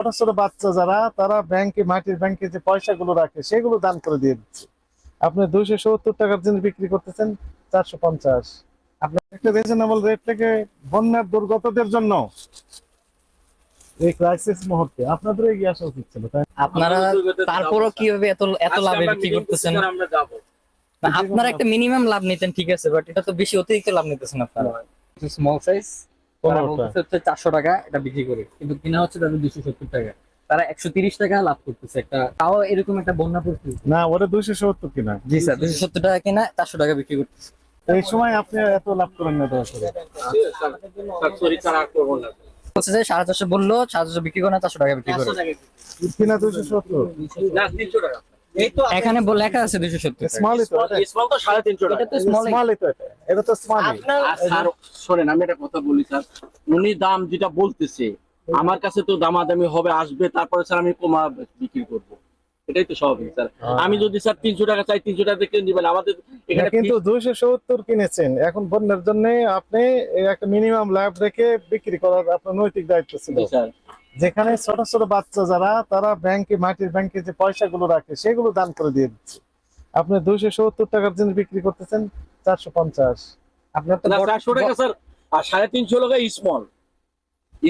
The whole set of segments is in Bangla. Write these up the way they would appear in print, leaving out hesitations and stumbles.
ছোট ছোট বাচ্চা যারা তারা ব্যাংকে মাটির ব্যাংকে যে পয়সাগুলো রাখে সেগুলো দান করে দিয়ে দিচ্ছে। আপনি 270 টাকার জিনিস বিক্রি করতেছেন 450। আপনার একটা রিজনেবল রেট থেকে বন্যার দুর্গতদের জন্য এই ক্রাইসিস মুহূর্তে আপনাদের এগিয়ে আসা উচিত ছিল, তাই আপনারা তারপরও কিভাবে এত এত লাভে বিক্রি করতেছেন? না, আপনারা একটা মিনিমাম লাভ নিতেন, ঠিক আছে, বাট এটা তো বেশি অতিরিক্ত লাভ নিতেছেন আপনারা। স্মল সাইজ তারা বলতেছে হচ্ছে 400 টাকা এটা বিক্রি করে, কিন্তু কিনা হচ্ছে তাদের 270 টাকা। তারা 130 টাকা লাভ করতেছে, একটা তাও এরকম একটা বন্যা পরিস্থিতি। না, ওরা 270 কিনা। জি স্যার, 270 টাকা কিনা 400 টাকা বিক্রি করতেছে। এই সময় আপনি এত লাভ করেন না দয়া করে। বলছে যে 450 বললো, 450 বিক্রি করে না, 400 টাকা বিক্রি করে। কিনা 270। এখানে লেখা আছে 270 টাকা। স্মলই তো এটা। স্মল তো 350 টাকা। এটা তো স্মল। স্মলই তো এটা। এটা তো স্মলই। স্যার শোনেন, আমি একটা কথা বলি স্যার, উনি দাম যেটা বলতেছে আমার কাছে তো দামাদামি হবে, আসবে, তারপরে স্যার আমি কমা বিক্রি করব, এটাই তো স্বাভাবিক স্যার। আমি যদি স্যার 300 টাকা চাই, 300 টাকা কিনে দিবেন আমাদের এখানে। কিন্তু 270 কিনেছেন, এখন বন্যার জন্য আপনি এই একটা মিনিমাম লাভ রেখে বিক্রি করার আপনার নৈতিক দায়িত্ব ছিল। স্যার যেখানে ছোট ছোট বাচ্চা যারা তারা ব্যাংকে মাটির ব্যাংকে যে পয়সাগুলো রাখে সেগুলো দান করে দিয়ে দিচ্ছে। আপনি 270 টাকার জিনিস বিক্রি করতেছেন 450। আপনার তো না 400 টাকা স্যার, আর 350 টাকা স্মল।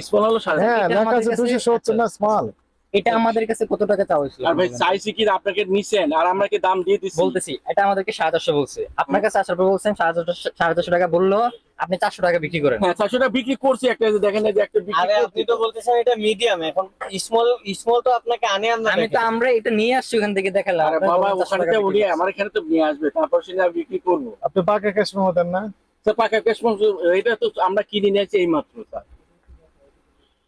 স্মল হলো 350। হ্যাঁ, এটা লেখা আমাদের আছে কাছে- 270 না স্মল। এটা আমাদের কাছে কত টাকা চাওয়া হয়েছিল? আর ভাই চাইছি কি আপনাকে নিছেন আর আমরা কি দাম দিয়ে দিচ্ছি? বলতেছি এটা আমাদেরকে 450 বলছে, আপনার কাছে আসার পর বলছেন 450 টাকা বললো, আপনি 400 টাকা বিক্রি করেন। হ্যাঁ 400 টাকা বিক্রি করছি, একটা যে দেখেন এই যে একটা বিক্রি আরে আপনি তো বলতেছেন এটা মিডিয়াম, এখন স্মল স্মল তো আপনাকে আমরা এটা নিয়ে আসছি ওখান থেকে দেখালাম। আরে আপনারা বাবা বললেন 400 ওখানে টাকা তো বিক্রি উনি করেন। আমার এখানে তো নিয়ে আসবে, তারপর সেটা বিক্রি করবো। আপনি পাকা ক্যাশ মেমো দেন না? স্যার পাকা ক্যাশ এটা তো আমরা কিনে নিয়েছি এই মাত্র স্যার।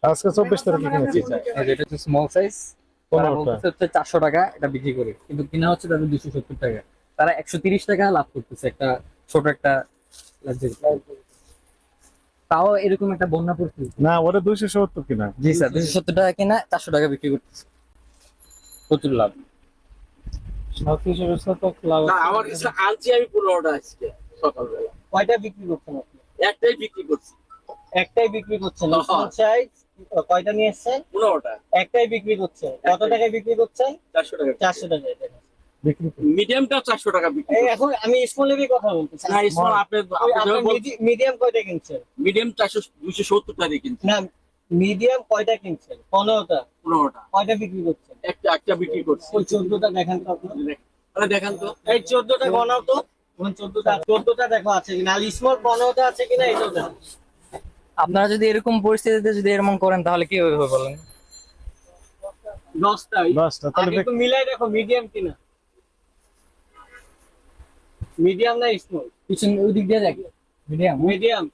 আজকে 24 তারিখে কিনেছি। এই যে এটা হচ্ছে স্মল সাইজ, তারা 15টা। বলতেছে হচ্ছে 400 টাকা এটা বিক্রি করে, কিন্তু কিনা হচ্ছে তাদের 270 টাকা। তারা 130 টাকা লাভ করতেছে, একটা ছোট একটা luxury। তাও এরকম একটা বন্যা পরিস্থিতি। না, ওরা 270 কিনা। জি স্যার, 270 টাকা কিনা 400 টাকা বিক্রি করতেছে, প্রচুর লাভ। না, আমার কাছে আনছি আমি 15টা আজকে সকালবেলা, কয়টা বিক্রি করছেন আপনি? একটাই বিক্রি করছি। একটাই বিক্রি করছেন। হ্যাঁ। স্মল সাইজ কয়টা নিয়ে এসেছেন? 15টা একটাই বিক্রি করছেন। কত টাকায় বিক্রি করছেন? 400 টাকা। 400 টাকায়। বিক্রি করে। মিডিয়ামটা 400 টাকা বিক্রি এই করছি। এখন আমি স্মলেরই কথা বলতেছি। না স্মল আপনি মিডিয়াম কয়টা কিনছেন? মিডিয়াম 270 টাকা দিয়ে কিনছি। না, মিডিয়াম কয়টা কিনছেন? 15টা। 15টা কয়টা বিক্রি করছেন? একটা বিক্রি করছি। ওই 14টা দেখেন তো আপনার। আরে দেখান তো। এই 14টা গণাও তো। 14টা দেখো আছে কিনা, আর স্মল 15টা আছে কিনা এটাও দেখো। আপনারা যদি এরকম পরিস্থিতিতে যদি এরকম করেন তাহলে কি হবে বলেন? 10টা 10টা তাহলে আগে একটু মিলাই দেখো মিডিয়াম কিনা, মিডিয়াম না স্মল? পিছন ওই দিক দিয়ে দেখে মিডিয়াম। মিডিয়াম,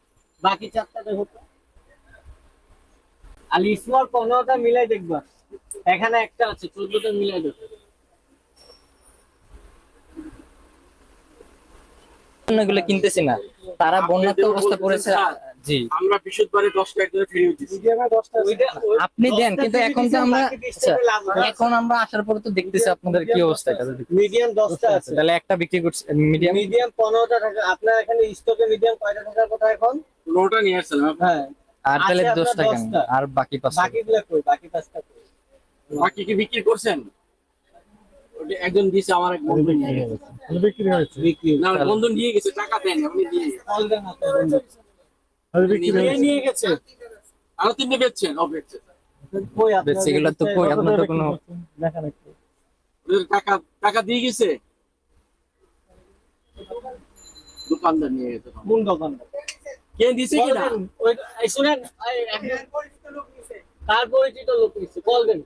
বাকি 4টা দেখো তো। আর স্মল 15টা মিলাই দেখবা, এখানে একটা আছে, 14টা মিলাই দেখো। এগুলো কিনতেছি না, তারা বন্যাতে অবস্থা পড়েছে। জি আমরা বিশুদ্ধবারে 10 টাকা করে ফেরত দিচ্ছি। মিডিয়ামে 10টা আছে। আপনি দেন, কিন্তু এখন তো আমরা আচ্ছা, মিডিয়াম এখন আমরা আসার পরে তো দেখতেছি আপনাদের কি অবস্থা, এটা তো দেখতেছি। 10টা আছে। তাহলে একটা বিক্রি করছে মিডিয়াম। মিডিয়াম 15টা টাকা। আপনার এখানে স্টকে মিডিয়াম কয়টা টাকার কথা এখন? 15টা নিয়ে আসছিলাম। হ্যাঁ, আর তাহলে আছে আপনার 10 টাকা 10টা। আর বাকি 5 টাকা। বাকিগুলো কই? বাকি 5টা কই? বাকি কি বিক্রি করছেন? ওটা একজন দিয়েছে, আমার এক বন্ধু নিয়ে গেছে। বিক্রি হয়েছে। বিক্রি না বন্ধু নিয়ে গেছে, টাকা দেয়নি, আপনি দিয়ে গেছে। কল দেন আপনার বন্ধু। আর বিক্রি নিয়ে হয়েছে। নিয়ে গেছে। আরো 3টে বেচছেন? ও বেচছে। কই আপনার? বেশ, এগুলো তো কই আপনার তো কোনো দেখেন একটু। ওদের টাকা দিয়ে গেছে, দোকানদার নিয়ে গেছে। কোন দোকান? কে দিছে কি না? ওই এই শুনেন, তার পরিচিত লোক নিছে। কল দেন।